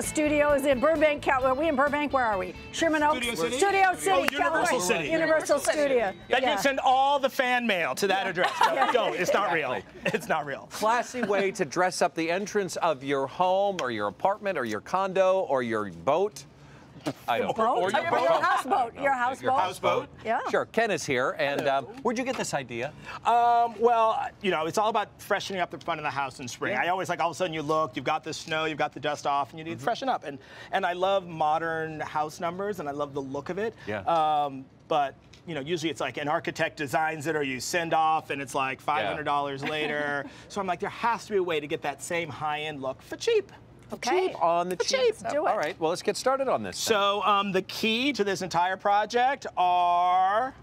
Universal Studios in Burbank, California. Are we in Burbank? Where are we? Sherman Oaks? Studio City, Universal City. Universal Studio. That can send all the fan mail to that address. No, don't. It's not real. It's not real. Classy way to dress up the entrance of your home or your apartment or your condo or your boat. I don't know. Or your houseboat. Your houseboat. Your houseboat. Yeah. Sure. Ken is here. And where'd you get this idea? Well, you know, it's all about freshening up the front of the house in spring. I always like all of a sudden you look, you've got the snow, you've got the dust off, and you need to freshen up. And I love modern house numbers, and I love the look of it. Yeah. But you know, usually it's like an architect designs it or you send off and it's like $500 later. So I'm like, there has to be a way to get that same high-end look for cheap. Okay. Cheap on the cheap. Do it. All right, well, let's get started on this. So the key to this entire project are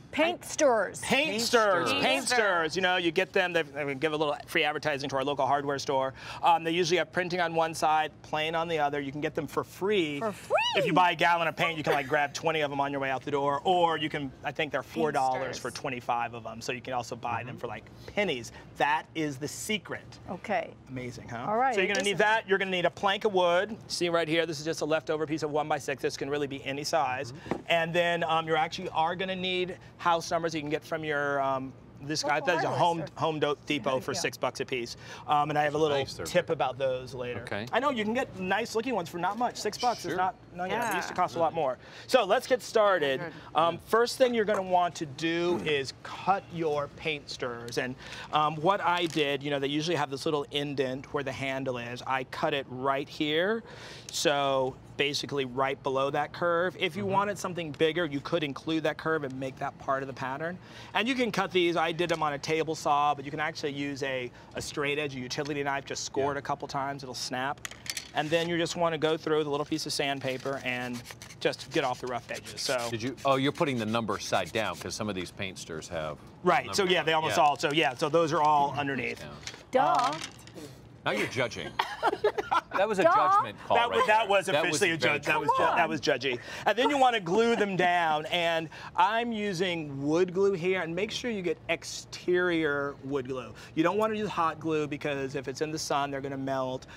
paint stirrers. Paint stirrers. You know, you get them. They give a little free advertising to our local hardware store. They usually have printing on one side, plain on the other. You can get them for free. For free? If you buy a gallon of paint, you can like grab 20 of them on your way out the door. Or you can, I think they're $4 for 25 of them. So you can also buy them for like pennies. That is the secret. Okay. Amazing, huh? All right. So you're going to need that. You're going to need a plank of wood. See right here, this is just a leftover piece of 1x6. This can really be any size. And then you actually are going to need house numbers you can get from your this guy. That's a Home Depot for $6 a piece. And I have a little tip about those later. Okay. I know you can get nice looking ones for not much. $6 is not. No, yeah. They used to cost a lot more. So let's get started. First thing you're going to want to do is cut your paint stirrers. And what I did, you know, they usually have this little indent where the handle is. I cut it right here. So basically right below that curve. If you wanted something bigger, you could include that curve and make that part of the pattern. And you can cut these. I did them on a table saw, but you can actually use a straight edge, a utility knife, just score it a couple times, it'll snap. And then you just want to go through with a little piece of sandpaper and just get off the rough edges. So did you? Oh, you're putting the number side down because some of these paint stirrers have. Right. So yeah, they almost all. So yeah. So those are all underneath. Duh. Now you're judging. That was a judgment call. That was officially a judge. That was judgy. And then you want to glue them down. And I'm using wood glue here. And make sure you get exterior wood glue. You don't want to use hot glue because if it's in the sun, they're going to melt.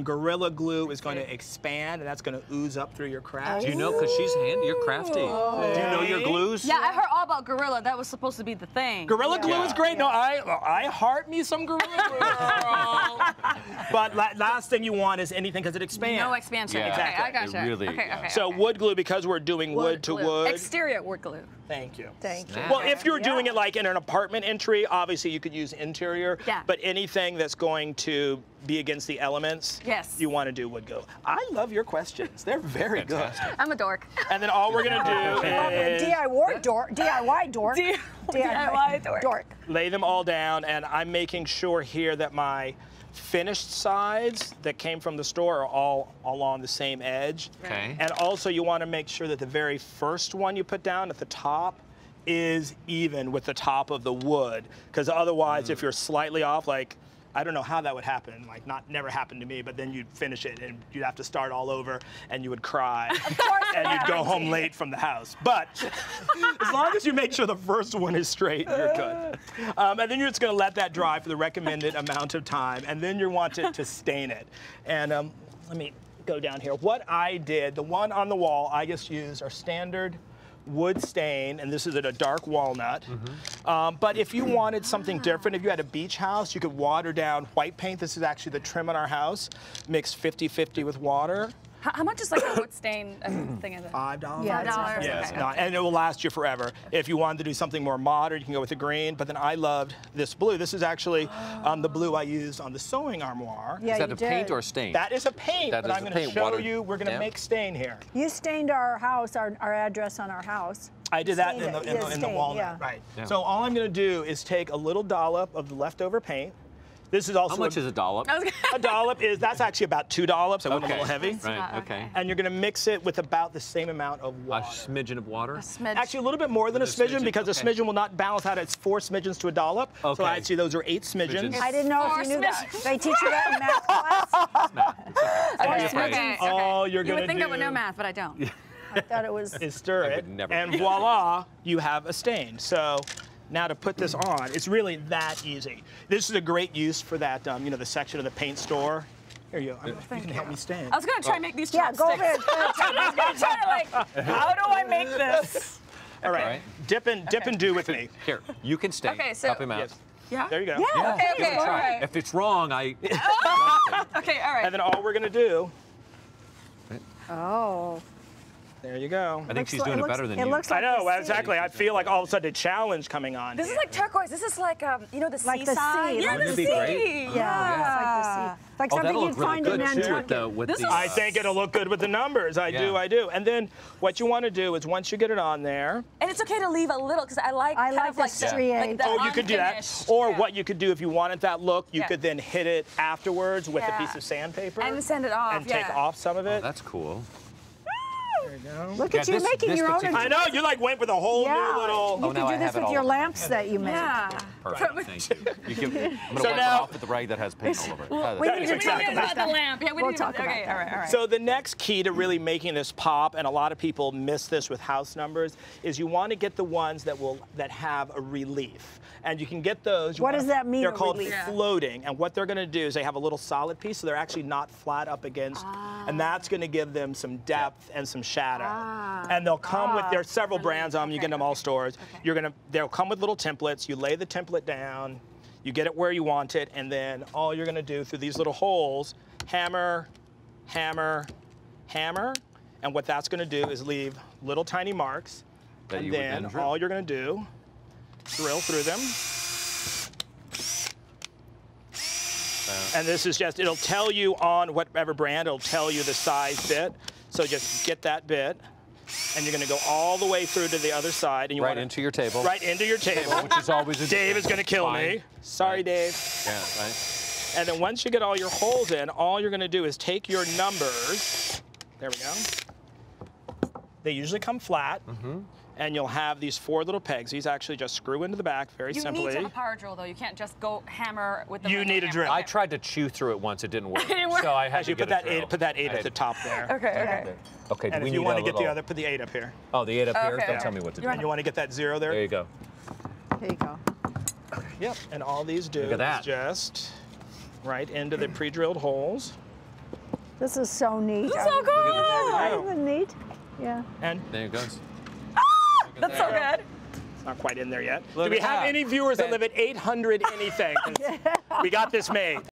Gorilla Glue is going to expand, and that's going to ooze up through your cracks. Do you know? Because she's handy. You're crafty. Do you know your glues? Yeah, I heard all about Gorilla. That was supposed to be the thing. Gorilla Glue is great. No, I heart me some Gorilla Glue. But last thing you want is anything because it expands. No expansion. Yeah. Exactly. Okay, I gotcha. Really, okay. So wood glue, because we're doing wood to wood. Exterior wood glue. Thank you. Thank you. Well, if you're doing it like in an apartment entry, obviously you could use interior. Yeah. But anything that's going to be against the elements, you want to do wood glue. I love your questions. They're very good. I'm a dork. And then all we're going to do is DIY dork. DIY dork. Lay them all down, and I'm making sure here that my finished sides that came from the store are all along the same edge. Okay. And also you want to make sure that the very first one you put down at the top is even with the top of the wood, because otherwise if you're slightly off, like I don't know how that would happen, like never happened to me, but then you'd finish it and you'd have to start all over and you would cry and you'd go home late from the house. But as long as you make sure the first one is straight, you're good. And then you're just gonna let that dry for the recommended amount of time, and then you want to stain it. And let me go down here. What I did, the one on the wall, I just used our standard wood stain, and this is a dark walnut. But if you wanted something different, if you had a beach house, you could water down white paint. This is actually the trim on our house, mixed 50-50 with water. How much is like a wood stain thing? $5. Yeah, $5. Yes, Okay. and it will last you forever. If you wanted to do something more modern, you can go with the green. But then I loved this blue. This is actually the blue I used on the sewing armoire. Yeah, is that a paint or a stain? That is a paint, but I'm going to show you. We're going to make stain here. You stained our house, our address on our house. I did that in the walnut, right. Yeah. So all I'm going to do is take a little dollop of the leftover paint. This is also how much is a dollop? A dollop that's actually about $2. I went a little heavy. Right. Okay. And you're going to mix it with about the same amount of water. A smidgen of water. A smidge. Actually, a little bit more than a smidgen because a smidgen will not balance out. It's 4 smidgens to a dollop. Okay. So actually, those are 8 smidgens. I didn't know if you knew that. Did they teach you that in math class? Okay. All you're You going to would think do that would know math, but I don't. I thought it was. Is stir it, and voila, you have a stain. So. Now to put this on, it's really that easy. This is a great use for that, you know, the section of the paint store Here you go. You can help me stand. I was gonna try and make these Yeah, chopsticks. go ahead. I was gonna try to like, how do I make this? All right. Alright. Dip and do with me. Here, you can stay. Okay, so- Help him out. Yes. Yeah. There you go. Yeah, Okay, Give it a all try. right. If it's wrong, I. Okay, all right. And then all we're gonna do, Oh. there you go. I think she's doing it better than you. It looks I like know, the sea. exactly. I feel like all of a sudden a challenge coming on. This is like turquoise. This is like, you know, the Like the seaside. sea. Yeah, Wouldn't the it be sea. great? Yeah, it's like the sea. Like Oh, something that'll you'd look really find good in too with Nantucket. the with This the. is- I think it'll look good with the numbers. I do. And then what you want to do is once you get it on there, And it's okay to leave a little because I like I kind like of the like striate. the you could do that. unfinished. Or Yeah. what you could do if you wanted that look, you Yeah. could then hit it afterwards with Yeah. a piece of sandpaper And send it off. and yeah. take off some of Oh, it. that's cool. There you go. Look Yeah, at you this- making this your own. particular- I know you like went with a whole Yeah. new little. You Oh, now can I do this have it with all your over. lamps that you made. Yeah. Perfect. Thank you. You can, I'm gonna So wipe now- it off with the rag that has paint all over it. we That need is to We exactly did talk about about the that. lamp. Yeah, we We'll didn't talk even, about okay, that. all right, all right. So the next key to really making this pop, and a lot of people miss this with house numbers, is you want to get the ones that have a relief. And you can get those. What does that mean, They're a called relief? Yeah. floating. And what they're going to do is they have a little solid piece, so they're actually not flat up against. And that's going to give them some depth and some shadow. And they'll come with, there's several brands on them. You get them all stores. They'll come with little templates. You lay the template down. You get it where you want it. And then all you're going to do through these little holes, hammer, hammer, hammer. And what that's going to do is leave little tiny marks. That And you would then then drill. all you're going to do, drill through them. And this is just, it'll tell you on whatever brand, it'll tell you the size bit. So just get that bit, and you're going to go all the way through to the other side. And you Right want into your table. Right into your table. Which is always a Dave is going to kill Fine. me. Sorry, Right. Dave. Yeah, right. And then once you get all your holes in, all you're going to do is take your numbers. There we go. They usually come flat. And you'll have these 4 little pegs. These actually just screw into the back very You simply. need to have a power drill, though. You can't just go hammer with the You regular need a hammer. drill. I tried to chew through it once. It didn't work. It didn't work. So I had Actually, to put get that a drill. 8, put that 8 I at the had- top there. Okay, okay. Okay. Do And we if you need want a to get the little- other, put the 8 up here. Oh, the 8 up here. Okay. Don't tell me what to do. And you want to get that 0 there? There you go. Here you go. Yep. And all these do Look at that. is just right into the pre-drilled holes. This is so neat. This is so cool. Isn't it neat? Yeah. And There it goes. That's so good. it's not quite in there yet. Look Do we at have that. any viewers that live at 800 anything? 'Cause we got this made.